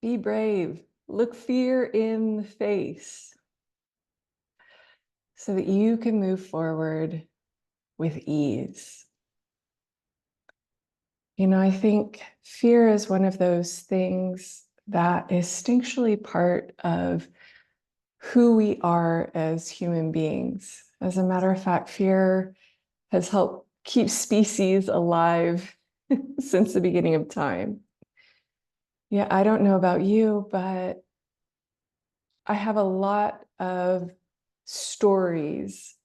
Be brave. Look fear in the face so that you can move forward with ease. I think fear is one of those things that is instinctually part of who we are as human beings. As a matter of fact, fear has helped keep species alive since the beginning of time. Yeah, I don't know about you, but I have a lot of stories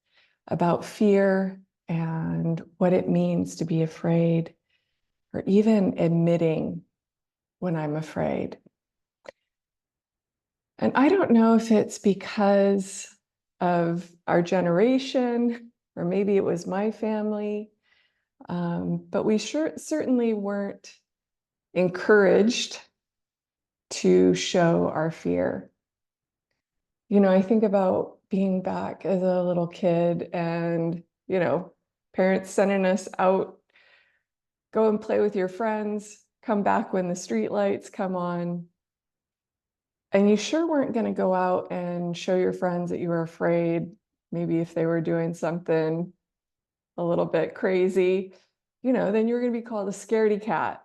about fear and what it means to be afraid, or even admitting when I'm afraid. And I don't know if it's because of our generation, or maybe it was my family, but we certainly weren't encouraged to show our fear. I think about being back as a little kid and, parents sending us out, go and play with your friends, come back when the street lights come on. And you sure weren't going to go out and show your friends that you were afraid, maybe if they were doing something a little bit crazy, then you were going to be called a scaredy cat.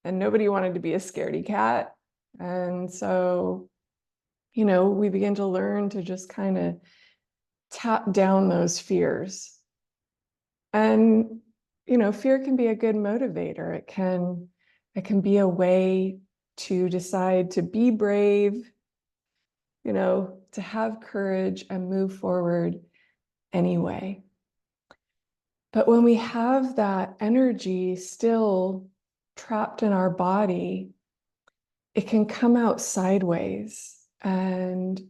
And nobody wanted to be a scaredy cat. And so, we begin to learn to just kind of tap down those fears. And, fear can be a good motivator. It can be a way to decide to be brave, to have courage and move forward anyway. But when we have that energy still trapped in our body, it can come out sideways. And,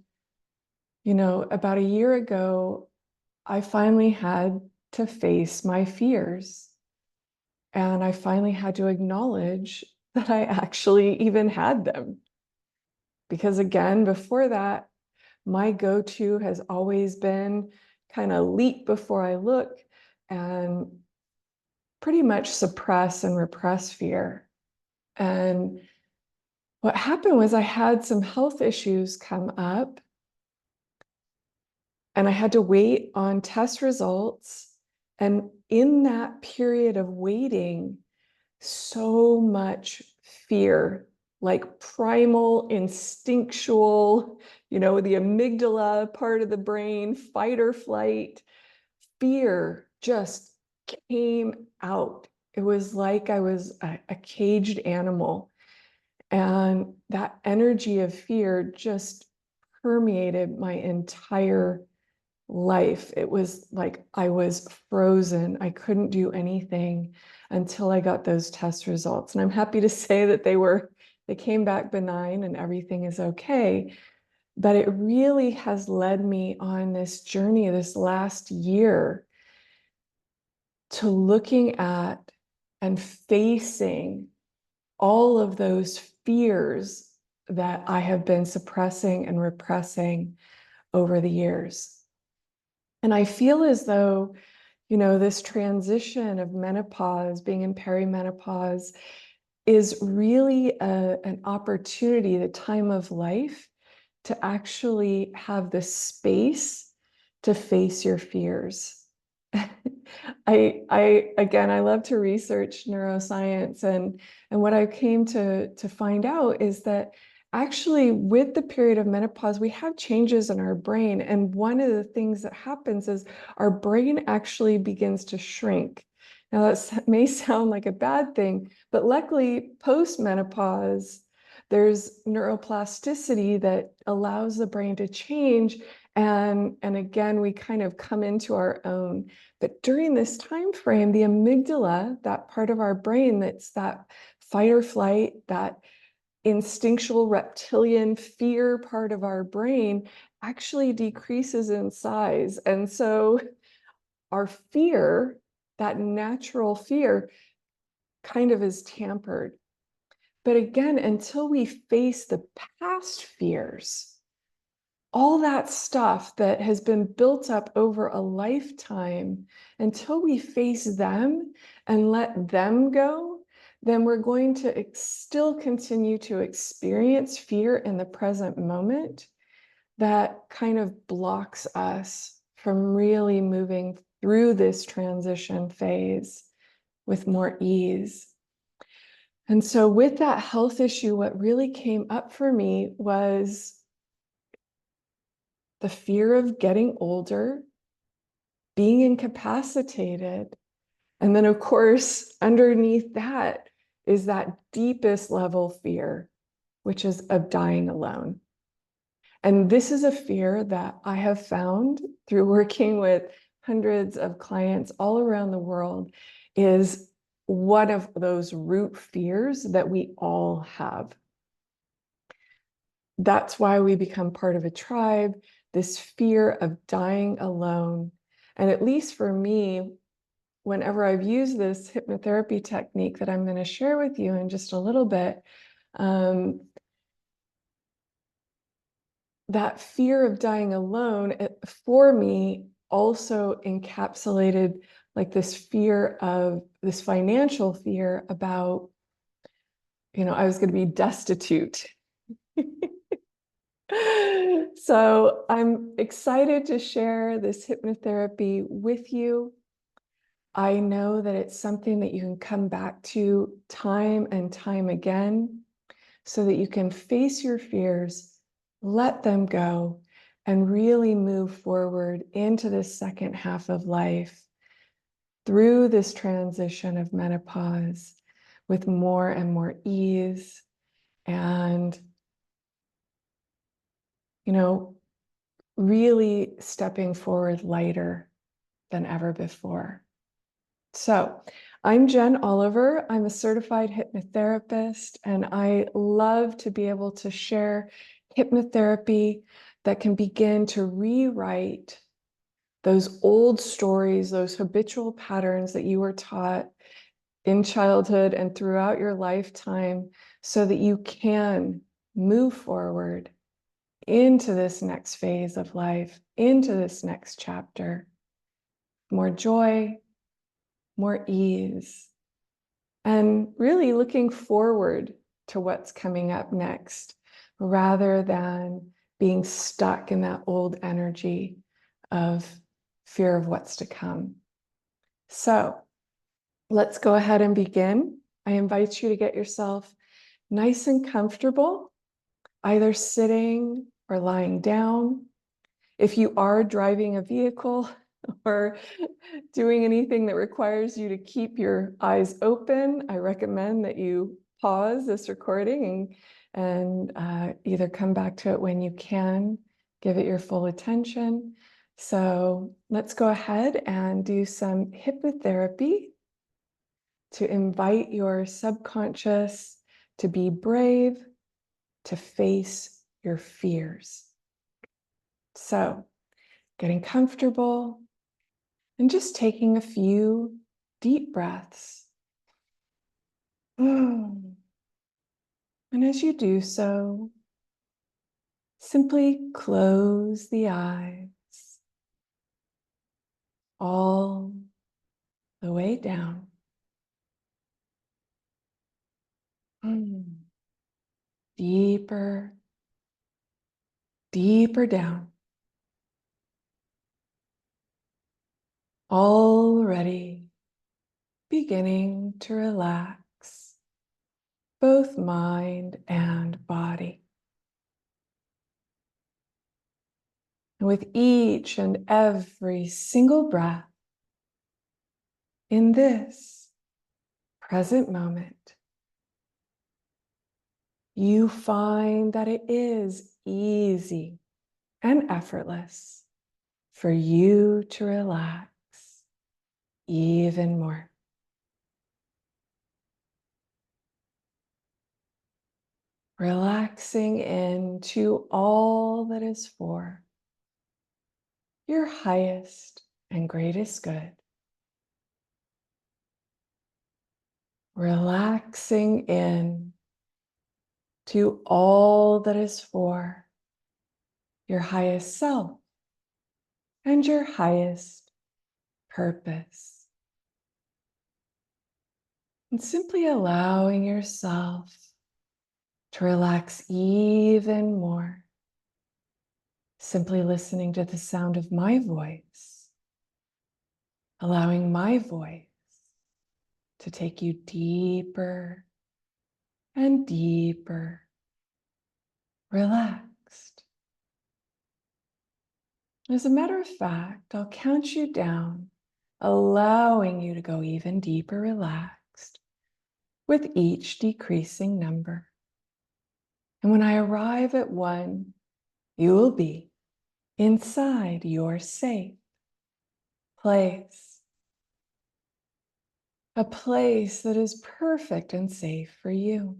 about a year ago, I finally had to face my fears. And I finally had to acknowledge that I actually even had them. Because again, before that, my go-to has always been kind of leap before I look and pretty much suppress and repress fear. And what happened was I had some health issues come up, and I had to wait on test results. And in that period of waiting, so much fear, like primal, instinctual, the amygdala part of the brain, fight or flight, fear just came out. It was like I was a caged animal. And that energy of fear just permeated my entire life. It was like I was frozen. I couldn't do anything until I got those test results. And I'm happy to say that they came back benign and everything is okay. But it really has led me on this journey this last year to looking at and facing all of those fears that I have been suppressing and repressing over the years. And I feel as though, this transition of menopause, being in perimenopause, is really an opportunity, the time of life, to actually have the space to face your fears. I love to research neuroscience, and what I came to find out is that actually with the period of menopause, we have changes in our brain. And one of the things that happens is our brain actually begins to shrink. Now that may sound like a bad thing, but luckily post-menopause, there's neuroplasticity that allows the brain to change. And again, we kind of come into our own. But during this time frame, the amygdala, that part of our brain that's that fight or flight, that instinctual reptilian fear part of our brain, actually decreases in size. And so our fear, that natural fear, kind of is tampered. But again, until we face the past fears, all that stuff that has been built up over a lifetime, until we face them and let them go, then we're going to still continue to experience fear in the present moment that kind of blocks us from really moving through this transition phase with more ease. And so with that health issue, what really came up for me was the fear of getting older, being incapacitated. And then, of course, underneath that is that deepest level fear, which is of dying alone. And this is a fear that I have found through working with hundreds of clients all around the world is one of those root fears that we all have. That's why we become part of a tribe, this fear of dying alone. And at least for me, whenever I've used this hypnotherapy technique that I'm going to share with you in just a little bit, that fear of dying alone, for me, also encapsulated like this fear of this financial fear about, I was going to be destitute. So I'm excited to share this hypnotherapy with you. I know that it's something that you can come back to time and time again so that you can face your fears, let them go, and really move forward into this second half of life through this transition of menopause with more and more ease and, really stepping forward lighter than ever before. So I'm Jen Oliver. I'm a certified hypnotherapist, and I love to be able to share hypnotherapy that can begin to rewrite those old stories, those habitual patterns that you were taught in childhood and throughout your lifetime so that you can move forward into this next phase of life, into this next chapter. More joy, more ease, and really looking forward to what's coming up next rather than being stuck in that old energy of fear of what's to come. So let's go ahead and begin. I invite you to get yourself nice and comfortable, either sitting or lying down. If you are driving a vehicle or doing anything that requires you to keep your eyes open, I recommend that you pause this recording and either come back to it when you can, give it your full attention. So let's go ahead and do some hypnotherapy to invite your subconscious to be brave, to face your fears. So getting comfortable and just taking a few deep breaths. And as you do so, simply close the eyes all the way down. Deeper, deeper down. Already beginning to relax both mind and body. And with each and every single breath in this present moment, you find that it is easy and effortless for you to relax even more. Relaxing into all that is for your highest and greatest good. Relaxing in to all that is for your highest self and your highest purpose. And simply allowing yourself to relax even more. Simply listening to the sound of my voice, allowing my voice to take you deeper and deeper, relaxed. As a matter of fact, I'll count you down, allowing you to go even deeper relaxed with each decreasing number. And when I arrive at 1, you will be inside your safe place. A place that is perfect and safe for you.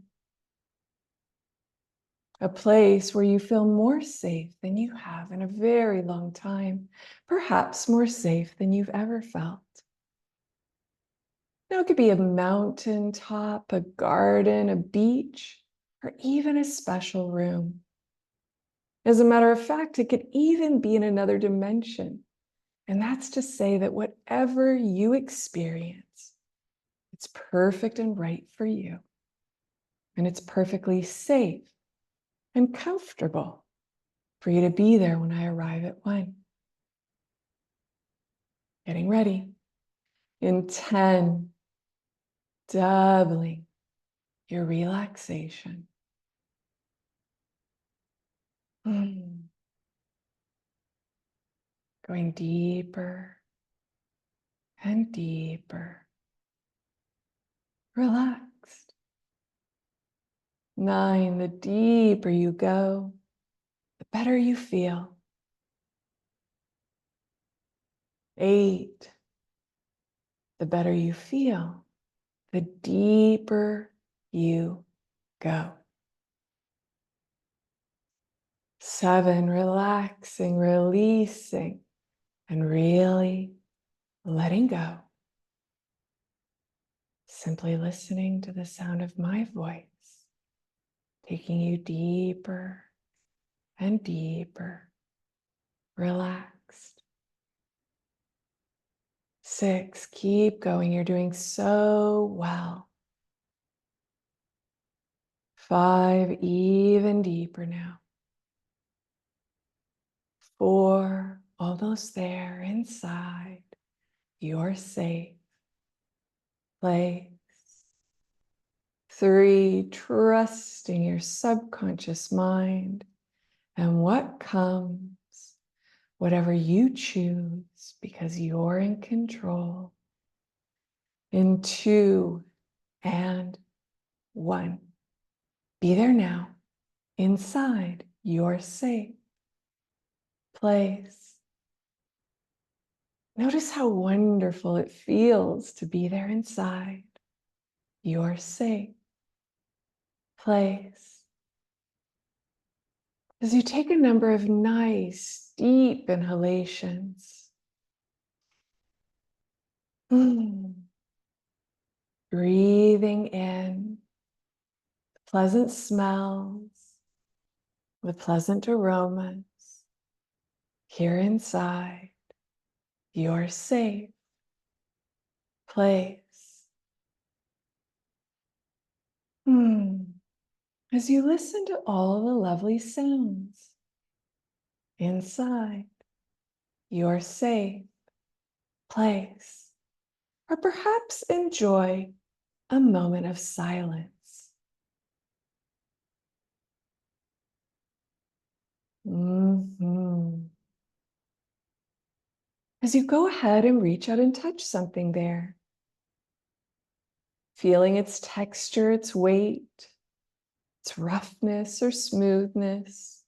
A place where you feel more safe than you have in a very long time, perhaps more safe than you've ever felt. Now, it could be a mountain top, a garden, a beach, or even a special room. As a matter of fact, it could even be in another dimension. And that's to say that whatever you experience, it's perfect and right for you. And it's perfectly safe and comfortable for you to be there when I arrive at 1. Getting ready. In 10, doubling your relaxation. Going deeper and deeper. Relaxed. 9, the deeper you go, the better you feel. 8, the better you feel, the deeper you go. 7, relaxing, releasing, and really letting go. Simply listening to the sound of my voice, taking you deeper and deeper, relaxed. 6, keep going. You're doing so well. 5, even deeper now. 4, almost there, inside your safe place. 3, trusting your subconscious mind and what comes, whatever you choose, because you're in control. In 2 and 1. Be there now, inside your safe place. Notice how wonderful it feels to be there inside your safe place. As you take a number of nice, deep inhalations, breathing in pleasant smells with pleasant aromas here inside your safe place. As you listen to all the lovely sounds inside your safe place, or perhaps enjoy a moment of silence. As you go ahead and reach out and touch something there, feeling its texture, its weight, its roughness or smoothness,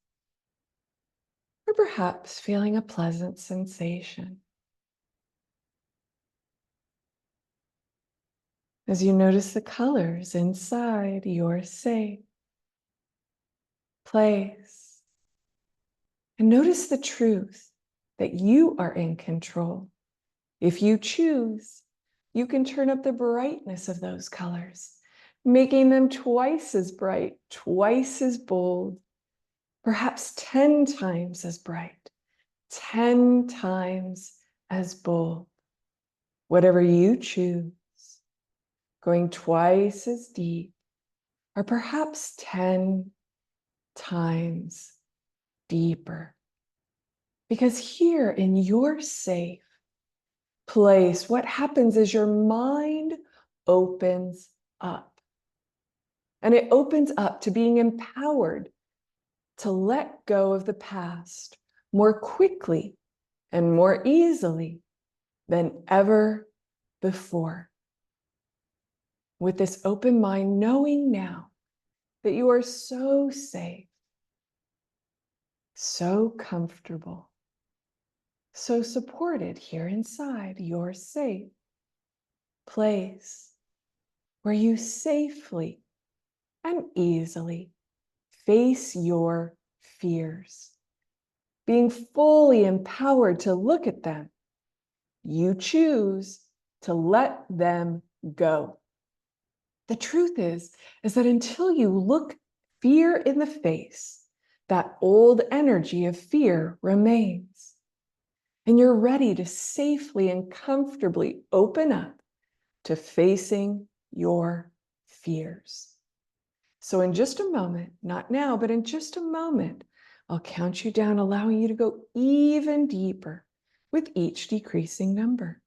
or perhaps feeling a pleasant sensation. As you notice the colors inside your safe place, and notice the truth that you are in control. If you choose, you can turn up the brightness of those colors, making them twice as bright, twice as bold, perhaps 10 times as bright, 10 times as bold. Whatever you choose, going twice as deep, or perhaps 10 times deeper. Because here in your safe place, what happens is your mind opens up. And it opens up to being empowered to let go of the past more quickly and more easily than ever before. With this open mind, knowing now that you are so safe, so comfortable, so supported here inside your safe place where you safely and easily face your fears, being fully empowered to look at them. You choose to let them go. The truth is that until you look fear in the face, that old energy of fear remains. And you're ready to safely and comfortably open up to facing your fears. So in just a moment, not now, but in just a moment, I'll count you down, allowing you to go even deeper with each decreasing number.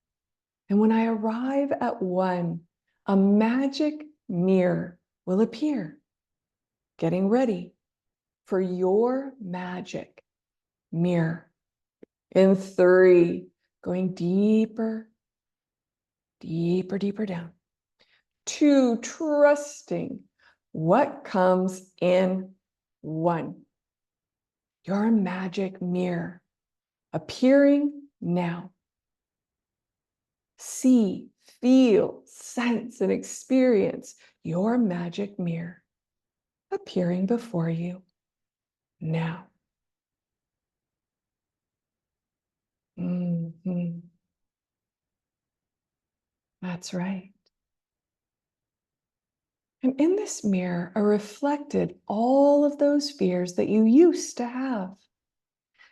And when I arrive at 1, a magic mirror will appear, getting ready for your magic mirror. In 3, going deeper, deeper, deeper down. 2, trusting what comes in 1. Your magic mirror appearing now. See, feel, sense, and experience your magic mirror appearing before you now. That's right. And in this mirror are reflected all of those fears that you used to have.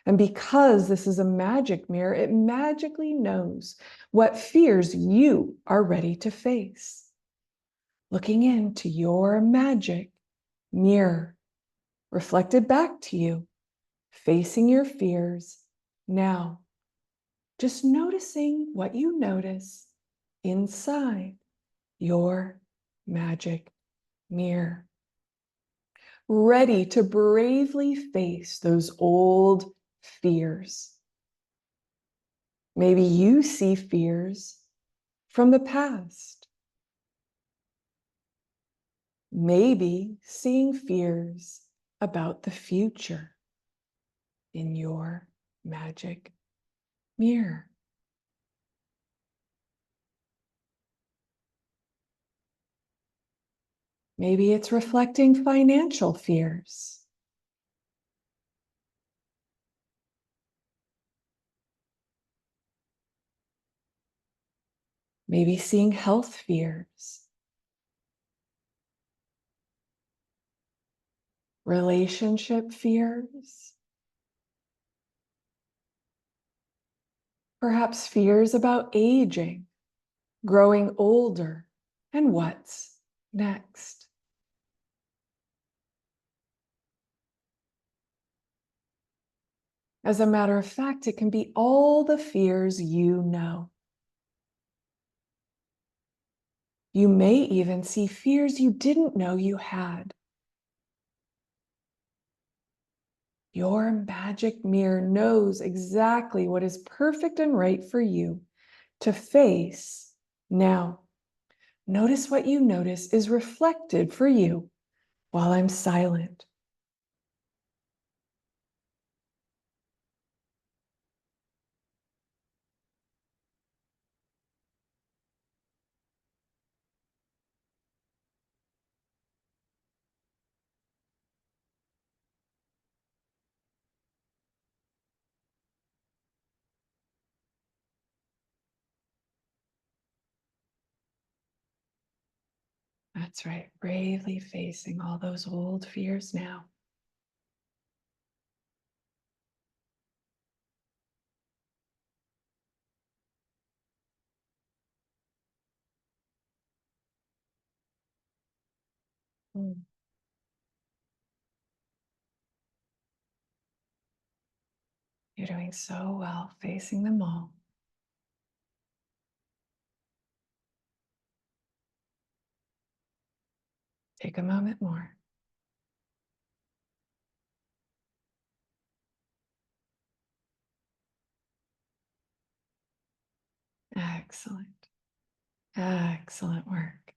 And because this is a magic mirror, it magically knows what fears you are ready to face. Looking into your magic mirror, reflected back to you, facing your fears now. Just noticing what you notice inside your magic mirror. Ready to bravely face those old fears. Maybe you see fears from the past. Maybe seeing fears about the future in your magic mirror. Maybe it's reflecting financial fears. Maybe seeing health fears. Relationship fears. Perhaps fears about aging, growing older, and what's next. As a matter of fact, it can be all the fears you know. You may even see fears you didn't know you had. Your magic mirror knows exactly what is perfect and right for you to face now. Notice what you notice is reflected for you while I'm silent. That's right, bravely facing all those old fears now. Mm. You're doing so well, facing them all. Take a moment more. Excellent. Excellent work.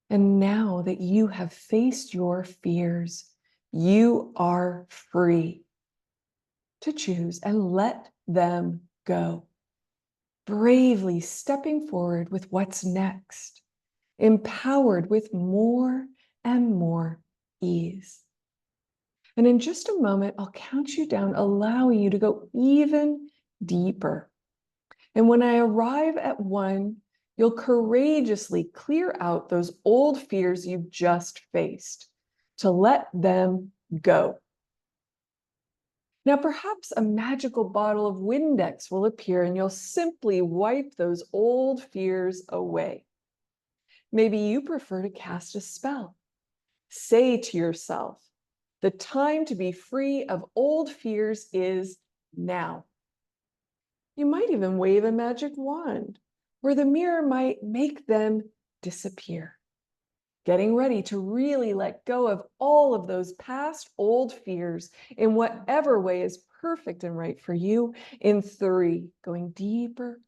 And now that you have faced your fears, you are free to choose and let them go. Bravely stepping forward with what's next, empowered with more and more ease. And in just a moment, I'll count you down, allowing you to go even deeper. And when I arrive at 1, you'll courageously clear out those old fears you've just faced, to let them go. Now, perhaps a magical bottle of Windex will appear and you'll simply wipe those old fears away. Maybe you prefer to cast a spell. Say to yourself, the time to be free of old fears is now. You might even wave a magic wand, or the mirror might make them disappear. Getting ready to really let go of all of those past old fears in whatever way is perfect and right for you. In 3, going deeper,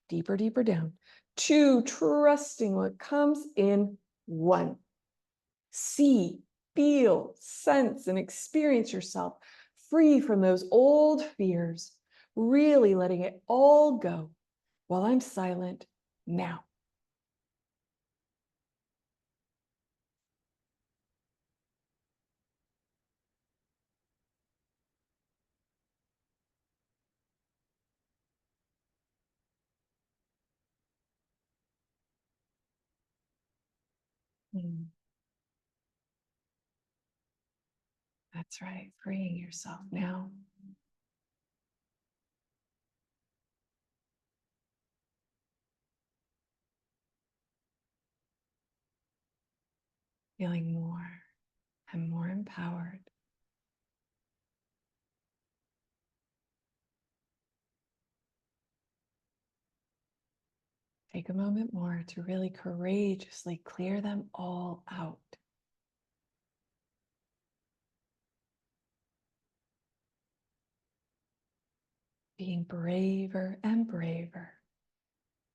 deeper, deeper down. 2, trusting what comes in. 1, see, feel, sense, and experience yourself free from those old fears, really letting it all go while I'm silent now. Mm, that's right, freeing yourself now. Feeling more and more empowered. Take a moment more to really courageously clear them all out. Being braver and braver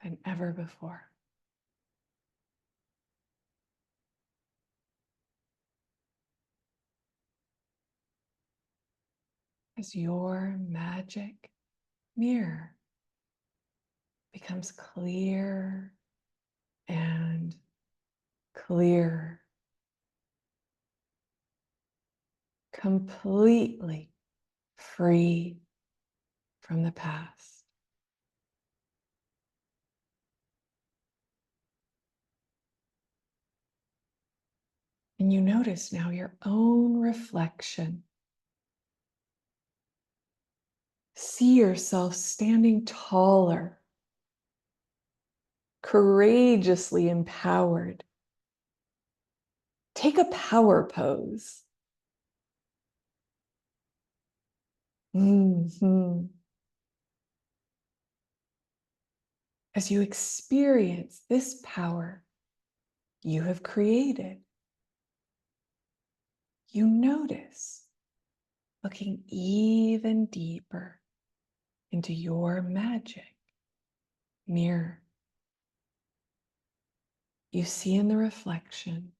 than ever before. As your magic mirror becomes clearer and clearer, completely free from the past. And you notice now your own reflection. See yourself standing taller, courageously empowered. Take a power pose. Mhm. As you experience this power you have created, you notice, looking even deeper into your magic mirror, you see in the reflection,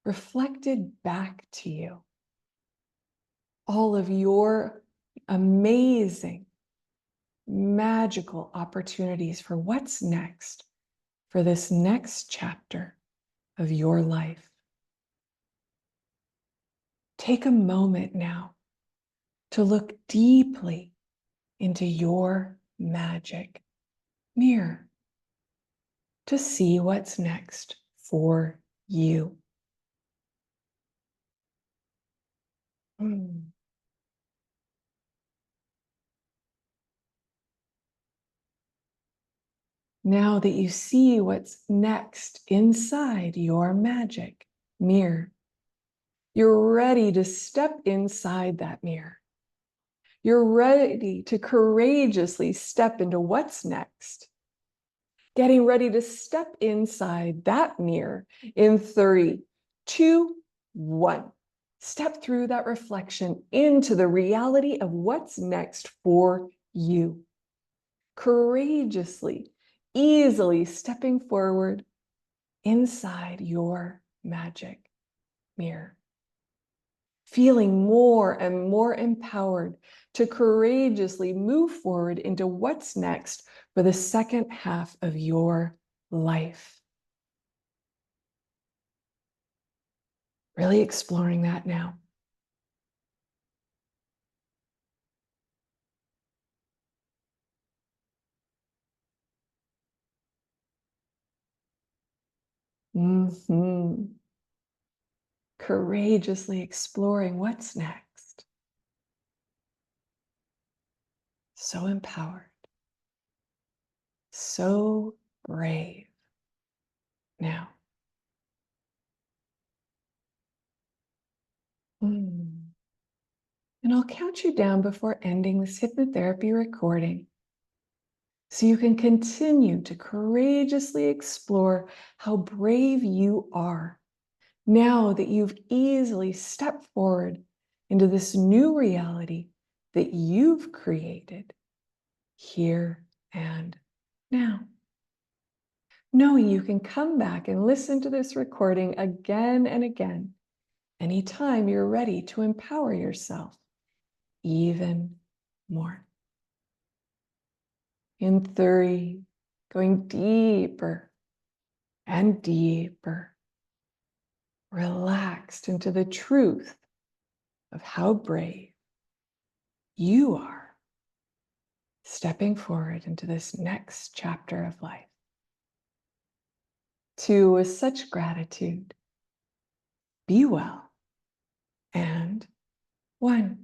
reflected back to you, all of your amazing, magical opportunities for what's next, for this next chapter of your life. Take a moment now to look deeply into your magic mirror to see what's next for you. Mm. Now that you see what's next inside your magic mirror, you're ready to step inside that mirror. You're ready to courageously step into what's next. Getting ready to step inside that mirror in 3, 2, 1. Step through that reflection into the reality of what's next for you. Courageously, easily stepping forward inside your magic mirror. Feeling more and more empowered to courageously move forward into what's next for the second half of your life. Really exploring that now. Mm-hmm. Courageously exploring what's next. So empowered. So brave. Now. Mm. And I'll count you down before ending this hypnotherapy recording, so you can continue to courageously explore how brave you are now that you've easily stepped forward into this new reality that you've created here and now. Knowing you can come back and listen to this recording again and again, anytime you're ready to empower yourself even more. In 3, going deeper and deeper, relaxed into the truth of how brave you are stepping forward into this next chapter of life. 2, with such gratitude, be well, and 1.